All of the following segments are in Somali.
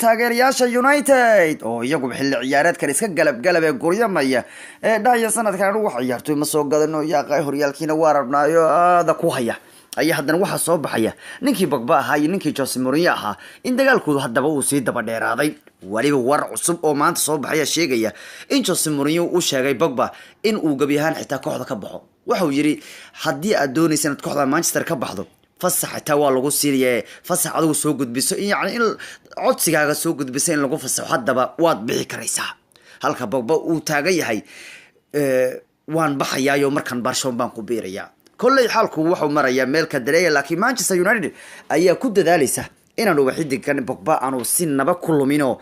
taageerayaasha United oo iyagu xilli ciyaareedkan iska galab ee guryamaya ee dhaya sanadkan wax ciyaartoy ma soo gadano yaaqay horyaalkiina waa rabnaayo aada ku haya ayaa haddana waxa soo baxaya ninkii Pogba ahaa iyo ninkii Jose Mourinho ahaa in dagaalkoodu haddaba uu sii daba dheeraaday waliba war cusub oo maanta soo baxaya sheegaya in Jose Mourinho uu sheegay Pogba in uu gabi ahaan xitaa kooxda ka baxo waxa uu yiri haddii aad doonaysid inaad kooxda Manchester ka baxdo fasax taa waa lagu siiyay fasax adigu soo gudbiso yani in codsigaaga soo gudbiso in lagu fasaxo haddaba waad bixi karaysaa halka Pogba uu taagan yahay waan baxayaayo markan Barcelona baan ku biirayaa kolley xalku wuxuu marayaa meel ka dareeya laakiin Manchester United ayaa ku dadaalaysa inaan uga xidigan Pogba aanu si naba ku lumino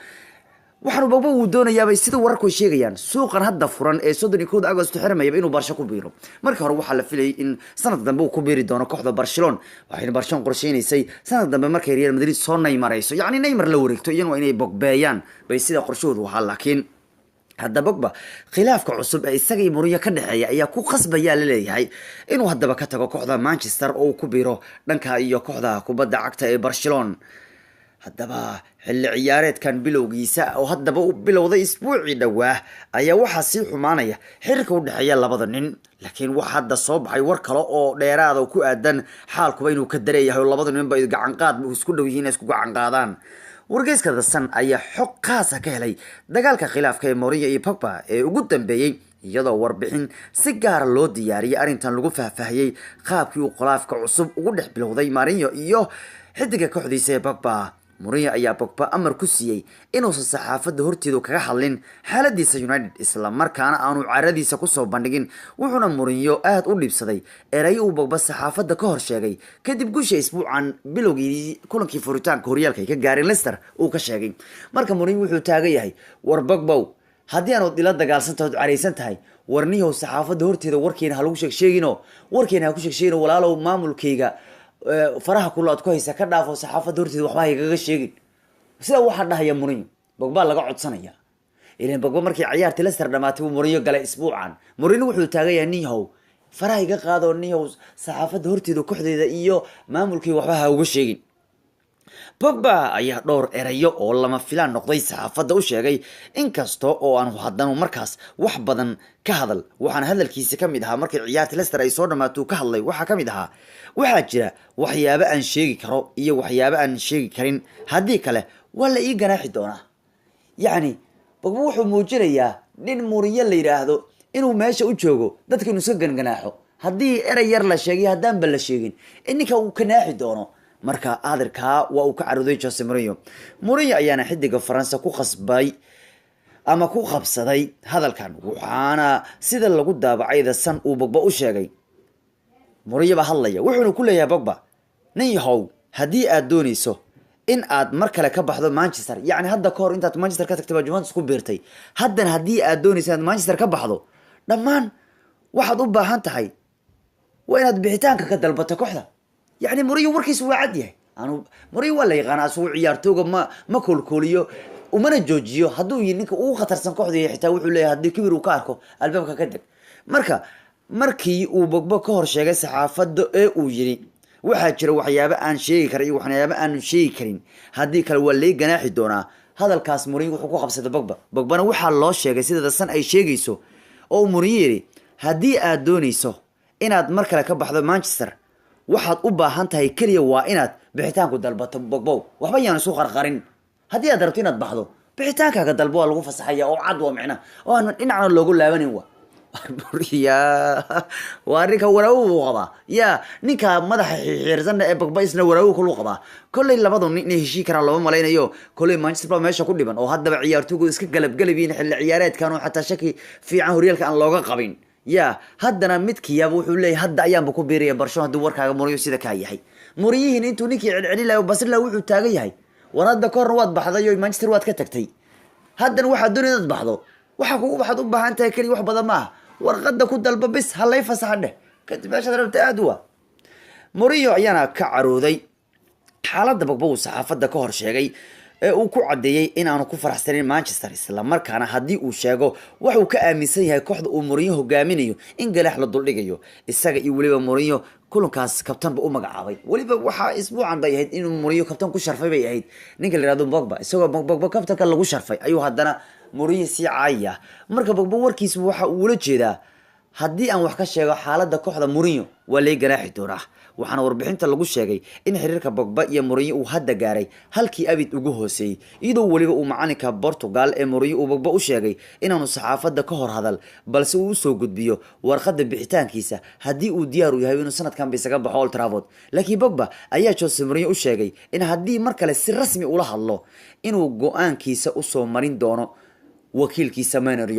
waxaan Pogba uu doonayaa sida wararku sheegayaan suuqan hadda furan ee 31 Agosto xirmayba inuu Barca ku biiro markii hore waxa la filayay in sanad dambe uu ku biiri doono kooxda Barcelona waxayna Barcelona qorsheynaysay sanad dambe markay Real Madrid soo Neymarayso yani Neymar la wareegto iyagoo inay Pogbayaan bay sida qorshoodu waxa laakiin hadda Pogba khilaafka cusub ee isaga iyo Mourinho ka dhaxeeya ayaa ku qasbaya la leeyahay inuu haddaba ka tago kooxda Manchester oo ku biiro dhanka iyo kooxda kubadda cagta ee Barcelona haddaba xilli ciyaareedkan bilowgiisa oo haddaba u bilowday isbuucii dhawaa ayaa waxa si xumaanaya xiriirka u dhaxeeya labada nin laakiin waxa hadda soo baxay war kale oo dheeraad oo ku aadan xaalkuba inuu ka dareeyahay labada nin bay gacan qaad isku dhow yihiin isku gacan qaadaan wargeyska The Sun ayaa xog qaas ah ka helay dagaalka khilaafka ee Mourinho iyo Pogba ee ugu dambeeyay iyadoo warbixin si gaar loo diyaariyay arintan lagu faahfaahiyay qaabkii uu khilaafka cusub ugu dhex bilowday Mourinho iyo xidiga kooxdiisa ee Pogba Mourinho ayaa Pogba amar ku siiyay inuu saxaafadda horteedu kaga hadlin xaaladiisa United isla markaana aanu caradiisa ku soo bandhigin wuxuuna Mourinho aad u dhibsaday eray uu Pogba saxaafadda ka hor sheegay kadib guusha isbuucan bilowgii kulankii furitaanka horyaalka ka gaaray Leicester uu ka sheegay marka Mourinho wuxuu taagan yahay war Pogba haddii aanu dila dagaalsantahay careysan tahay warniyow saxaafadda horteeda warkeena ha lagu sheegino warkeena ha ku sheegino walaalow maamulkayga faraha kulaad ku haysa ka dhaafo saxaafadda horteeda waxba igaga sheegin sida waxa dhahaya Mourinho Pogba laga codsanaya ileen Pogba markii ciyaartii Leicester dhamaatay Mourinho galay isbuucan Mourinho wuxuu taagan yahay niyow faraha iga qaado niyow saxaafadda horteeda kooxdeeda iyo maamulkii waxba ha uga sheegin Pogba ayaa dhowr erayo oo lama filaan noqday saxaafadda u sheegay inkasta oo aan haddana markaas wax badan ka hadal waxaan hadalkiisa ka mid ahaa markii ciyaartii Leicester ay soo dhamaato ka hadlay waxa ka mid ahaa waxa jira waxyaabo aan sheegi karo iyo waxyaabo aan sheegi karin haddii kale wala ii ganaaxi doona yani Pogba wuxuu muujinayaa nin Mourinho la yiraahdo inuu meesha u joogo dadka inuu iska ganaaxo haddii eray yar la sheegay haddaan ba la sheegin inka uu kanaaxi doono marka aadirka waa uu ka caruday Jose Mourinho ayaana xidiga Faransa ku qasbay ama ku qabsaday hadalkan waxaana sida lagu daabacay The Sun uu Pogba u sheegay Mourinho ba hadlaya wuxuu ku leeyahay Pogba nin yahow haddii aad doonayso in aad mar kale ka baxdo Manchester yani hadda ka hor intaad Manchester ka tagtay Juventus ku biirtay haddana haddii aad doonayso inaad Manchester ka baxdo dhammaan waxaad u baahan tahay waa inaad bixitaanka ka dalbato kooxda يعني Mourinho warkiisu waa cad yahay aanu Mourinho wala yaqaan asuu ciyaartooga ma koolkooliyo umana joojiyo haduu ninka uu khatarsan kooxda xitaa wuxuu leeyahay hadii kibir uu ka arko albaabka ka deg markii uu Pogba ka hor sheegay saxaafadda ee uu yiri waxa jira waxyaabo aan sheegi karin iyo waxyaabo aan sheegi karin hadii kale waa leey ganaaxi doona hadalkaas Mourinho wuxuu ku qabsaday Pogbana waxa loo sheegay sida The Sun ay sheegayso oo Mourinho yiri hadii aad doonayso inaad mar kale ka baxdo Manchester waxaad u baahan tahay kaliya waa inaad bixitaanku dalbato Pogba waxba yaan soo qarqarin hadii aad rabto inaad baxdo bixitaankaaga dalbo waa lagu fasaxaya oo cad waa macna oo aan dhinacna loogu laabanin waa ninka waraawo qaba ya ninka madaxa xiirsan ee Pogba isna waraawo ku qaba kulay labadu nin heshii kara laba malaynayo kulay Manchester meesha ku dhiban oo haddaba ciyaartooygu iska galabgalabeen xilli ciyaareedkan oo xataa shaki fiican horyaalka aan looga qabin يا هدنا متكي وحول لي هدا أيام بكو بيري برشلونة دور كاغا موريو سيدا كايحي موريو انتو نيكي علي لا وبصير لا وحو تاغيحي وراد كور رواد بحضايو مانشستر واد كتكتي هدنا واحد دوني ضد بحضو waxa kugu baxad u baahan tahay kaliya wax badan ma warqada ku dalba bis halay fasaxne kadib meesha rabta aadwa Mourinho ayaana ka carooday xaaladda Pogba saxaafadda ka hor sheegay uu ku cadeeyay in aanu ku faraxsanin Manchester isla markaana hadii uu sheego wax uu ka aaminsan yahay kooxda uu Mourinho hogaaminayo in galax la dul dhigayo isaga iyo waliba Mourinho kulankaas kabtan u magacaabay waliba waxa isbuucan bay ahayd inuu Mourinho kabtan ku sharfay bay ahayd ninka la yiraahdo Pogba isagoo Pogba kabtanka lagu sharfay ayuu haddana Mourinho si caaya marka Pogba warkiisu waxa uu la jeedaa haddii aan wax ka sheego xaaladda kooxda Mourinho waa la garaaxi doonaa waxaana warbixinta lagu sheegay in xiriirka Pogba iyo Mourinho uu hadda gaaray halkii abid ugu hooseeyay iyadoo waliba uu macalinka Portugal ee Mourinho uu Pogba u sheegay inaanu saxaafadda ka hor hadal balse uu soo gudbiyo warqadda bixitaankiisa haddii uu diyaar u yahay inuu sanadkan bisaga baxo Old Trafford laakiin Pogba ayaa Jose Mourinho u sheegay in haddii mar kale si rasmi ula hadlo inuu go'aankiisa u soo marin doono wakiilkiisa Manuel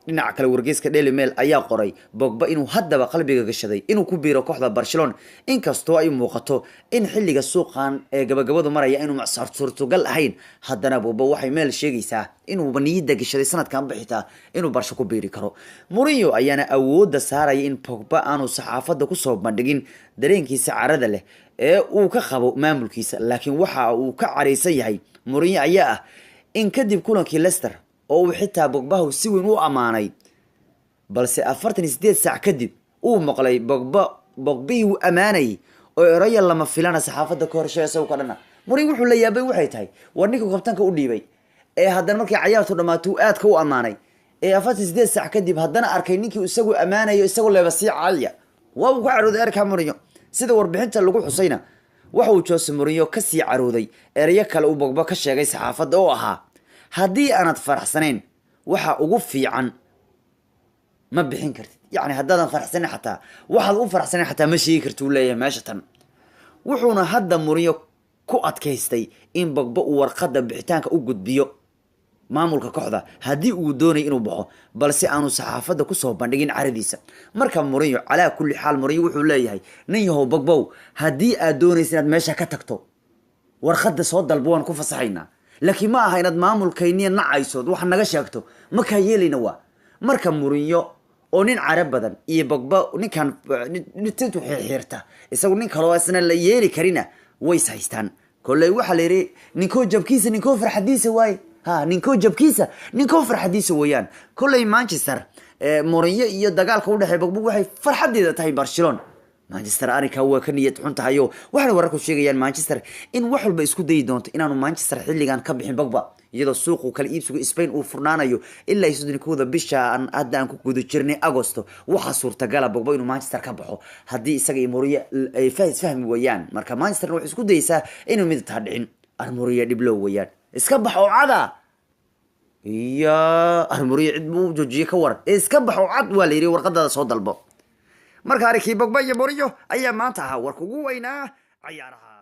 dhinaca kale wargeyska Daily Mail ayaa qoray Pogba inuu haddaba qalbiga gashaday inuu ku biiro kooxda Barcelona inkastoo ay muuqato in xilliga suuqan ee gabagabadu maraya inuu macsaar suurtagal ahayn haddana Pogba waxay meel sheegaysaa inuu niyadda gashaday sanadkan bixita inuu Barca ku biiri karo Mourinho ayaana awoodda saaraya in Pogba aanu saxaafadda ku soo bandhigin dareenkiisa carada leh ee uu ka qabo maamulkiisa laakiin waxa uu ka careysan yahay Mourinho ayaa ah in kadib kulankii Leicester oo xitaa Pogba si weyn u amaanay balse 48 saac kadib uu maqlay Pogba uu amaanay oo eraya lama filana saxaafadda ka horsheeyay oo kadhana Mourinho wuxuu la yaabay waxay tahay war ninka kabtanka u dhiibay ee haddana markii ciyaartu dhamaato aadka u amaanay ee 48 saac kadib haddana arkay ninkii isagu amaanayo isagu leeba si caaliya waa uu ku carooday erka Mourinho sida warbixinta lagu xusayna waxa uu Jose Mourinho ka sii carooday eraya kale uu Pogba ka sheegay saxaafadda oo ahaa haddii aanad faraxsanayn waxa ugu fiican ma bixin kartid yani haddaadan faraxsanayn xataa waxaad u faraxsanayn xataa ma sheegi kartid uu leeyahay meesha tan wuxuuna hadda Mourinho ku adkaystay in Pogba uu warqadda bixitaanka u gudbiyo maamulka kooxda haddii uu doonay inuu baxo balse aanu saxaafadda ku soo bandhigin caradiisa marka Mourinho calaa kulli xaal Mourinho wuxuu leeyahay nin yahow Pogba haddii aad doonaysid inaad meesha ka tagto warqadda soo dalbo waan ku fasaxaynaa laakiin ma aha inaad maamulkayniya nacaysood wax naga sheegto ma ka yeelayna waa marka Mourinho oo nin carab badan iyo Pogba ninkan nintu xirxirta isagu nin kale oo asna la yeeli karina way haystaan kulay waxa la yiri ninko jabkiisa ninko farxadiisa way ha ninko jabkiisa ninko farxadiisa wayaan kulay Manchester Mourinho iyo dagaalka u dhaxay Pogba waxay farxadeeda tahay Barcelona Manchester arika waa ka niyad xun tahay waxana wararku sheegayaan Manchester in wax walba isku day doonto inaanu Manchester xilligan ka bixin Pogba iyadoo suuqu kala iibsiga Spain uu furnaanayo ilaa 30 bisha aan aadaan ku gudo jirnay Agosto waxa suurtagal ah Pogba inuu Manchester ka baxo hadii isaga iyo Mourinho ay fahmi wayaan marka Manchester wuxuu isku dayaysaa inuu mid taadhicin Mourinho dib loo wayaan iska baxo cada iyo Mourinho cid buu joojiye ka war iska baxo cad waa la yiri warqadada soo dalbo marka arki Pogba iyo Mourinho ayaa maanta aha war kugu weynaa ciyaaraha